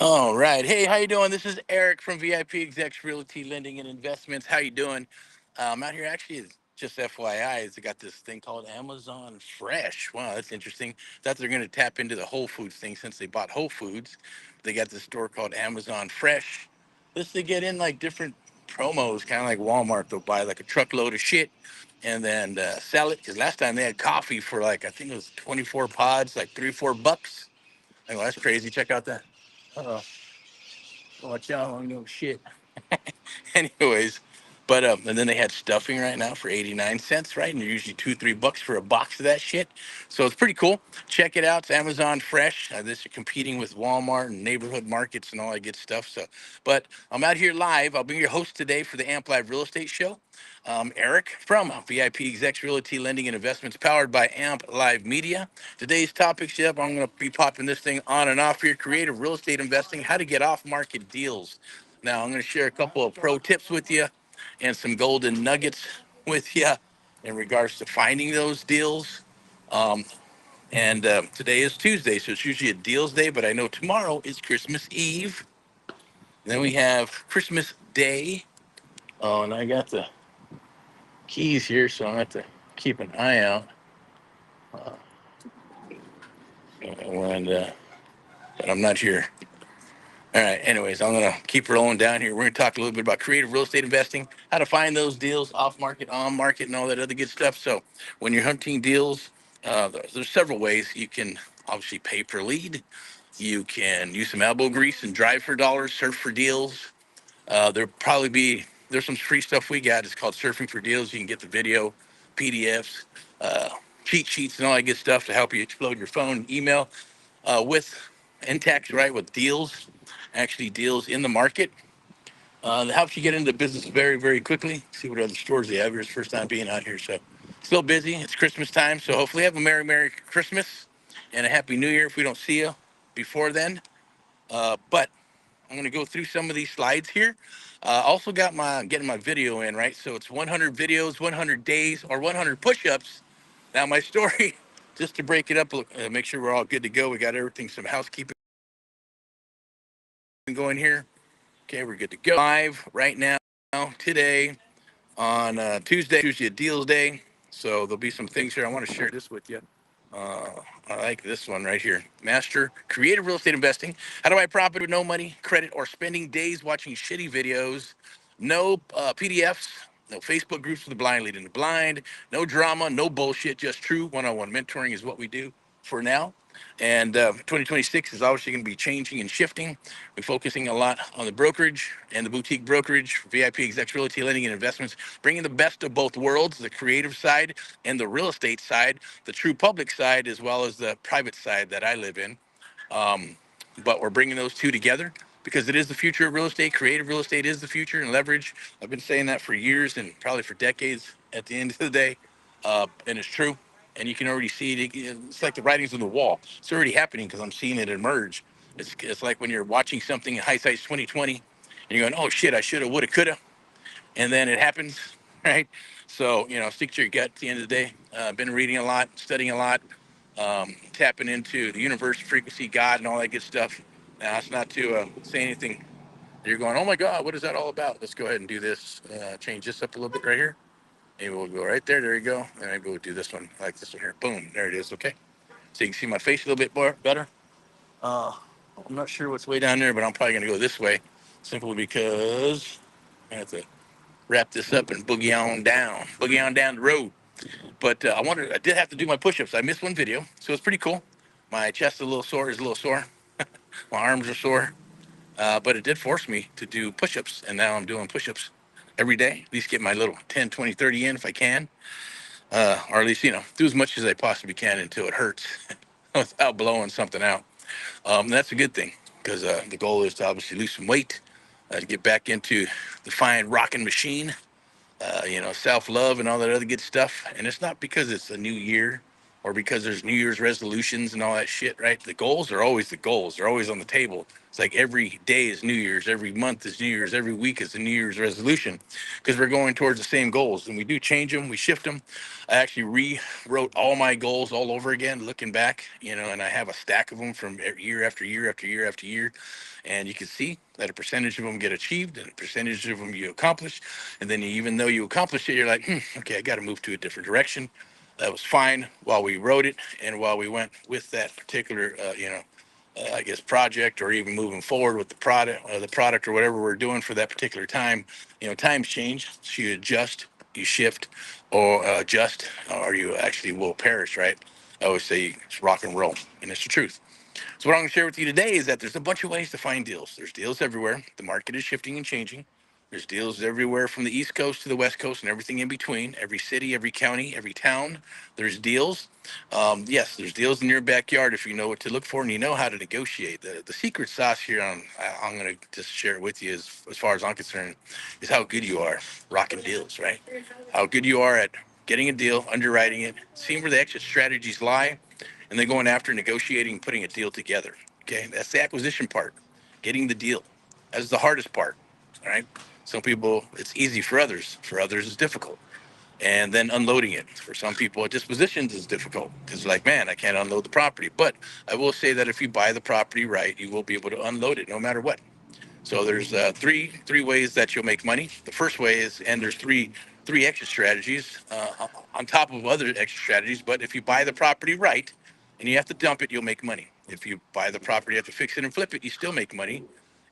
All right. Hey, how you doing? This is Erick from VIPexecs Realty Lending and Investments. How you doing? I'm out here actually, just FYI, is they got this thing called Amazon Fresh. Wow, that's interesting. Thought they're going to tap into the Whole Foods thing since they bought Whole Foods. They got this store called Amazon Fresh. This they get in like different promos, kind of like Walmart. They'll buy like a truckload of shit and then sell it. Because last time they had coffee for like, I think it was 24 pods, like $3 or $4. Oh, that's crazy. Check out that. Uh-oh. Watch out, I know shit. Anyways, but and then they had stuffing right now for 89 cents, right? And they're usually $2, $3 for a box of that shit. So it's pretty cool. Check it out. It's Amazon Fresh. This is competing with Walmart and neighborhood markets and all that good stuff. So, but I'm out here live. I'll be your host today for the Amp Live Real Estate Show. Erick from VIPexecs Realty Lending and Investments, powered by Amp Live Media. Today's topics, yep, I'm going to be popping this thing on and off here. Creative real estate investing, how to get off-market deals. Now, I'm going to share a couple of pro tips with you and some golden nuggets with you in regards to finding those deals. Um, and Today is Tuesday, so it's usually a deals day, but I know tomorrow is Christmas Eve. Then we have Christmas Day. Oh, and I got the keys here, so I have to keep an eye out. Uh, and But I'm not here. All right. Anyways, I'm gonna keep rolling down here. We're gonna talk a little bit about creative real estate investing, how to find those deals off market, on market, and all that other good stuff. So when you're hunting deals, there's several ways you can obviously pay per lead. You can use some elbow grease and drive for dollars, surf for deals. There's some free stuff we got. It's called Surfing for Deals. You can get the video, PDFs, uh, cheat sheets, and all that good stuff to help you explode your phone, email with in text, right? With deals, actually deals in the market. That helps you get into business very, very quickly. See what other stores they have. Here's the first time being out here, so still busy. It's Christmas time, so hopefully have a Merry Christmas and a Happy New Year if we don't see you before then. But I'm going to go through some of these slides here. Also got my getting my video in, right? So it's 100 videos, 100 days, or 100 push-ups. Now my story, just to break it up, make sure we're all good to go. We got everything, some housekeeping going here. Okay, we're good to go. Live right now, today on Tuesday, usually a deals day. So there'll be some things here. I want to share this with you. Uh, I like this one right here. Master creative real estate investing. How do I profit with no money, credit, or spending days watching shitty videos? No PDFs, no Facebook groups for the blind leading the blind, no drama, no bullshit, just true one-on-one mentoring is what we do for now. And 2026 is obviously going to be changing and shifting. We're focusing a lot on the brokerage and the boutique brokerage, VIPexecs Realty Lending and Investments, bringing the best of both worlds, the creative side and the real estate side, the true public side, as well as the private side that I live in. Um, but we're bringing those two together because it is the future of real estate. Creative real estate is the future, and leverage. I've been saying that for years and probably for decades at the end of the day. And it's true. And you can already see it. It's like the writings on the wall. It's already happening because I'm seeing it emerge. It's like when you're watching something in hindsight's 2020 and you're going, oh shit, I should have, would have, could have. And then it happens, right? So, stick to your gut at the end of the day. Been reading a lot, studying a lot, tapping into the universe, frequency, God, and all that good stuff. Now, it's not to say anything. You're going, oh my God, what is that all about? Let's go ahead and do this. Change this up a little bit right here. Maybe we'll go right there. There you go. And maybe we'll do this one. I like this one here. Boom. There it is. Okay. So you can see my face a little bit more better. Uh, I'm not sure what's way down there, but I'm probably going to go this way simply because I have to wrap this up and boogie on down the road. But I did have to do my push-ups. I missed one video, so it's pretty cool. My chest is a little sore. My arms are sore. But it did force me to do push-ups, and now I'm doing push-ups every day. At least get my little 10, 20, 30 in if I can. Or at least, do as much as I possibly can until it hurts without blowing something out. That's a good thing because the goal is to obviously lose some weight, to get back into the fine rocking machine, self-love and all that other good stuff. And it's not because it's a new year. or because there's New Year's resolutions and all that shit, right? The goals are always the goals. They're always on the table. It's like every day is New Year's, every month is New Year's, every week is a New Year's resolution, because we're going towards the same goals. And we do change them, we shift them. I actually rewrote all my goals all over again, looking back, and I have a stack of them from year after year after year after year. And you can see that a percentage of them get achieved and a percentage of them you accomplish. And then even though you accomplish it, you're like, okay, I got to move to a different direction. That was fine while we wrote it and while we went with that particular, I guess, project, or even moving forward with the product or whatever we're doing for that particular time. Times change, so you adjust, you shift, or adjust, or you actually will perish, right? I always say it's rock and roll, and it's the truth. So what I'm going to share with you today is that there's a bunch of ways to find deals. There's deals everywhere. The market is shifting and changing. There's deals everywhere from the East Coast to the West Coast and everything in between. Every city, every county, every town, there's deals. Yes, there's deals in your backyard if you know what to look for and you know how to negotiate. The secret sauce here, I'm going to just share it with you as far as I'm concerned, is how good you are rocking deals, right? How good you are at getting a deal, underwriting it, seeing where the exit strategies lie, and then going after negotiating, putting a deal together. Okay, that's the acquisition part, getting the deal. That's the hardest part. All right. Some people, it's easy for others. For others, it's difficult. And then unloading it. For some people, dispositions is difficult because, like, man, I can't unload the property. But I will say that if you buy the property right, you will be able to unload it no matter what. So there's three ways that you'll make money. The first way is, and there's three exit strategies on top of other exit strategies. But if you buy the property right, and you have to dump it, you'll make money. If you buy the property, you have to fix it and flip it, you still make money.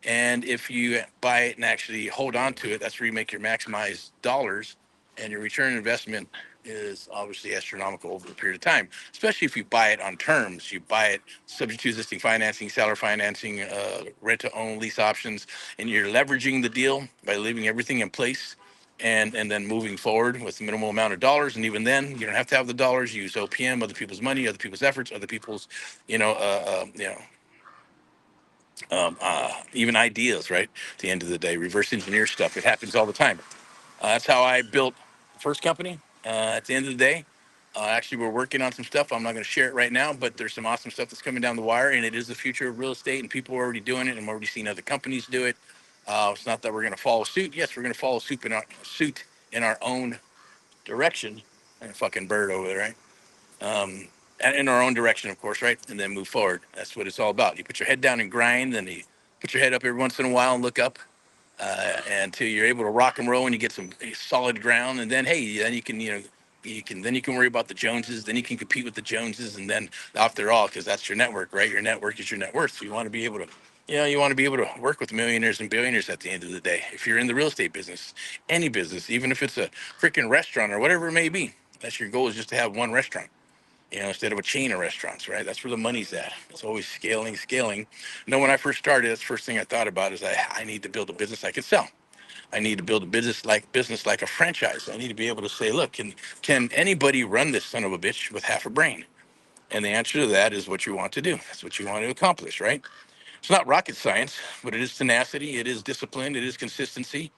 And if you buy it and actually hold on to it, that's where you make your maximized dollars, and your return on investment is obviously astronomical over a period of time, especially if you buy it on terms. You buy it subject to existing financing, seller financing, rent to own, lease options, and you're leveraging the deal by leaving everything in place, and then moving forward with the minimal amount of dollars. And even then, you don't have to have the dollars. You use OPM, other people's money, other people's efforts, other people's, even ideas, right? At the end of the day, reverse engineer stuff. It happens all the time. That's how I built the first company. At the end of the day, actually, we're working on some stuff. I'm not going to share it right now, but there's some awesome stuff that's coming down the wire, and it is the future of real estate, and people are already doing it, and I'm already seeing other companies do it. It's not that we're going to follow suit. Yes, we're going to follow suit in our own direction. And a fucking bird over there, right? And in our own direction, of course, right? And then move forward. That's what it's all about. You put your head down and grind, and you put your head up every once in a while and look up, until you're able to rock and roll and you get some solid ground. And then, hey, then you can worry about the Joneses. Then you can compete with the Joneses, and then after all, because that's your network, right? Your network is your net worth. So you want to be able to, you want to be able to work with millionaires and billionaires at the end of the day. If you're in the real estate business, any business, even if it's a freaking restaurant or whatever it may be, that's your goal, is just to have one restaurant, instead of a chain of restaurants, right? That's where the money's at. It's always scaling, scaling. When I first started, that's the first thing I thought about is I need to build a business I can sell. I need to build a business like a franchise. I need to be able to say, look, can anybody run this son of a bitch with half a brain? And the answer to that is what you want to do. That's what you want to accomplish, right? It's not rocket science, but it is tenacity, it is discipline, it is consistency.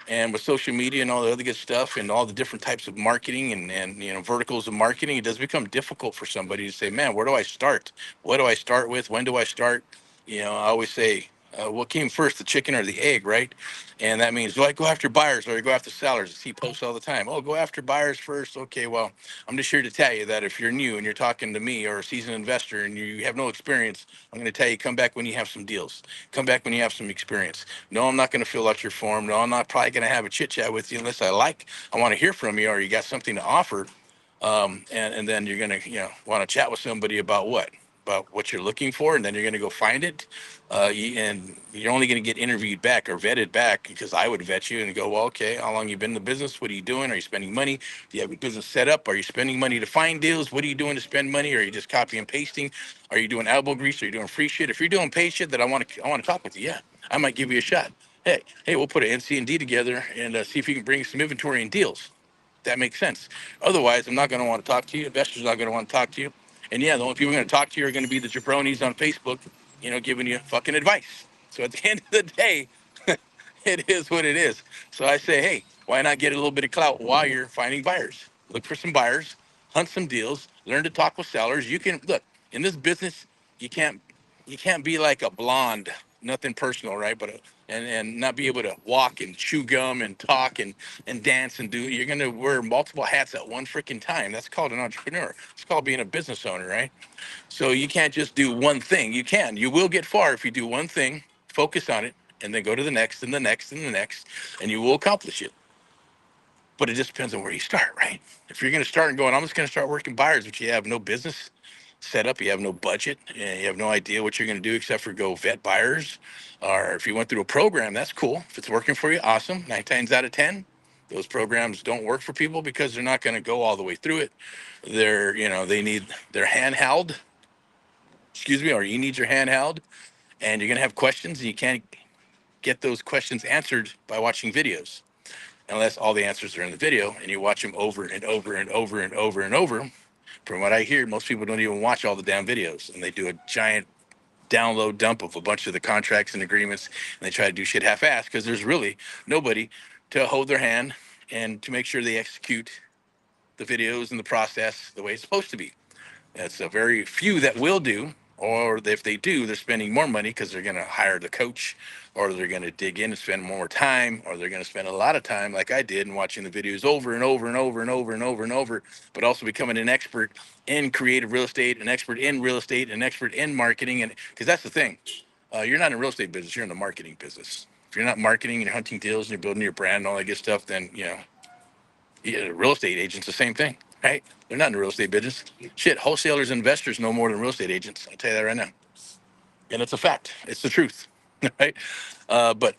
And with social media and all the other good stuff and all the different types of marketing and verticals of marketing, it does become difficult for somebody to say, man, where do I start? What do I start with? When do I start? I always say, what came first, the chicken or the egg, right? And that means, do I go after buyers or do I go after sellers? I see posts all the time. Oh, go after buyers first. Okay, well, I'm just here to tell you that if you're new and you're talking to me or a seasoned investor and you have no experience, I'm going to tell you, come back when you have some deals. Come back when you have some experience. No, I'm not going to fill out your form. No, I'm not probably going to have a chit chat with you unless I want to hear from you or you got something to offer. And then you're going to, want to chat with somebody about what you're looking for, and then you're going to go find it. And you're only going to get interviewed back or vetted back, because I would vet you and go, well, okay, how long you been in the business? What are you doing? Are you spending money? Do you have a business set up? Are you spending money to find deals? What are you doing to spend money? Are you just copy and pasting? Are you doing elbow grease? Are you doing free shit? If you're doing paid shit, then I want to talk with you. Yeah, I might give you a shot. Hey, we'll put an NC&D together and see if you can bring some inventory and deals. That makes sense. Otherwise, I'm not going to want to talk to you. Investors are not going to want to talk to you. And yeah, the only people going to talk to you are going to be the jabronis on Facebook, giving you fucking advice. So at the end of the day, it is what it is. So I say, hey, why not get a little bit of clout while you're finding buyers? Look for some buyers. hunt some deals, learn to talk with sellers. You can look in this business. You can't be like a blonde, nothing personal, right? But and not be able to walk and chew gum and talk and dance and do. You're gonna wear multiple hats at one freaking time. That's called an entrepreneur. It's called being a business owner, right? So you can't just do one thing. You will get far if you do one thing, focus on it, and then go to the next and the next and the next, and you will accomplish it. But it just depends on where you start, right? If you're going to start and going, I'm just going to start working buyers, but you have no business set up, you have no budget, and you have no idea what you're going to do except for go vet buyers. Or if you went through a program, that's cool. If it's working for you, awesome. 9 times out of 10, those programs don't work for people because they're not going to go all the way through it. They need their handheld, or you need your handheld, and you're going to have questions, and you can't get those questions answered by watching videos unless all the answers are in the video and you watch them over and over and over and over and over. From what I hear, most people don't even watch all the damn videos, and they do a giant download dump of a bunch of the contracts and agreements, and they try to do shit half-assed because there's really nobody to hold their hand and to make sure they execute the videos and the process the way it's supposed to be. It's a very few that will do, or if they do, they're spending more money because they're going to hire the coach, or they're going to dig in and spend more time, or they're going to spend a lot of time, like I did, and watching the videos over and over and over and over and over and over, but also becoming an expert in creative real estate, an expert in real estate, an expert in marketing. And because that's the thing, you're not in the real estate business, you're in the marketing business. If you're not marketing and you're hunting deals and you're building your brand and all that good stuff, then yeah, real estate agents, the same thing, right? They're not in the real estate business. Shit, wholesalers and investors know more than real estate agents. I'll tell you that right now. And it's a fact. It's the truth, right? But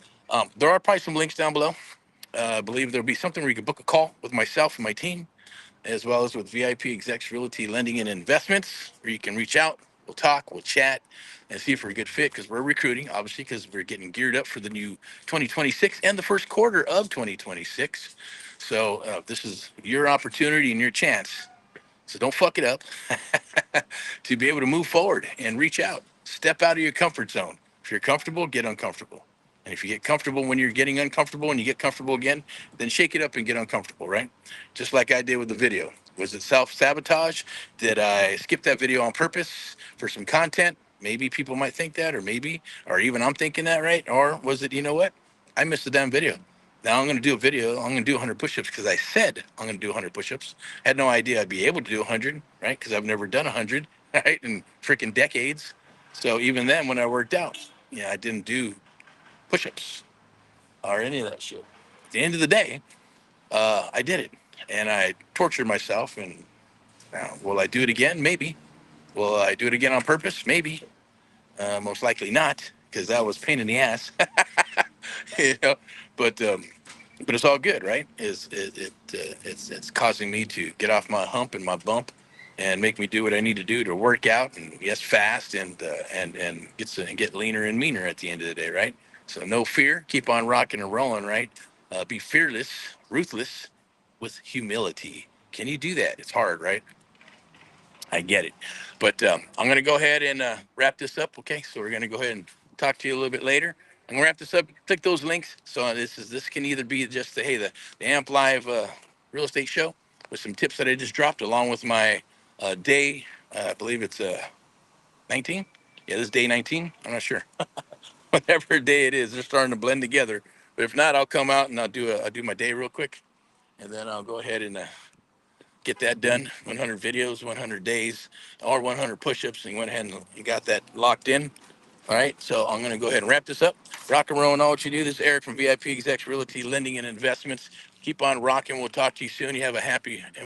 there are probably some links down below. I believe there'll be something where you can book a call with myself and my team, as well as with VIPexecs Realty Lending and Investments, where you can reach out. We'll talk, we'll chat, and see if we're a good fit, because we're recruiting, obviously, because we're getting geared up for the new 2026 and the first quarter of 2026. So this is your opportunity and your chance. So don't fuck it up to be able to move forward and reach out. Step out of your comfort zone. If you're comfortable, get uncomfortable. And if you get comfortable when you're getting uncomfortable and you get comfortable again, then shake it up and get uncomfortable, right? Just like I did with the video. Was it self-sabotage? Did I skip that video on purpose for some content? Maybe people might think that, or even I'm thinking that, right? Or was it, you know what? I missed the damn video. Now I'm going to do a video. I'm going to do 100 push-ups because I said I'm going to do 100 push-ups. Had no idea I'd be able to do 100, right? Because I've never done 100, right? In freaking decades. So even then, when I worked out, I didn't do push-ups or any of that shit. At the end of the day, I did it, and I tortured myself. And will I do it again? Maybe. Will I do it again on purpose? Maybe. Most likely not, because that was pain in the ass. you know, but it's all good, right? It's causing me to get off my hump and my bump, and make me do what I need to do to work out, and yes, fast, and get leaner and meaner at the end of the day, right? So no fear, keep on rocking and rolling, right? Be fearless, ruthless, with humility. Can you do that? It's hard, right? I get it. But I'm going to go ahead and wrap this up. Okay. So we're going to go ahead and talk to you a little bit later. I'm going to wrap this up. Click those links. So this can either be just the AMP Live real estate show with some tips that I just dropped, along with my day. I believe it's 19. Yeah, this is day 19. I'm not sure. Whatever day it is, they're starting to blend together. But if not, I'll come out and I'll do my day real quick, and then I'll go ahead and get that done. 100 videos, 100 days, or 100 push-ups, and went ahead and got that locked in. All right, so I'm going to go ahead and wrap this up. Rock and roll and all what you do. This is Erick from VIPexecs Realty Lending and Investments. Keep on rocking. We'll talk to you soon. You have a happy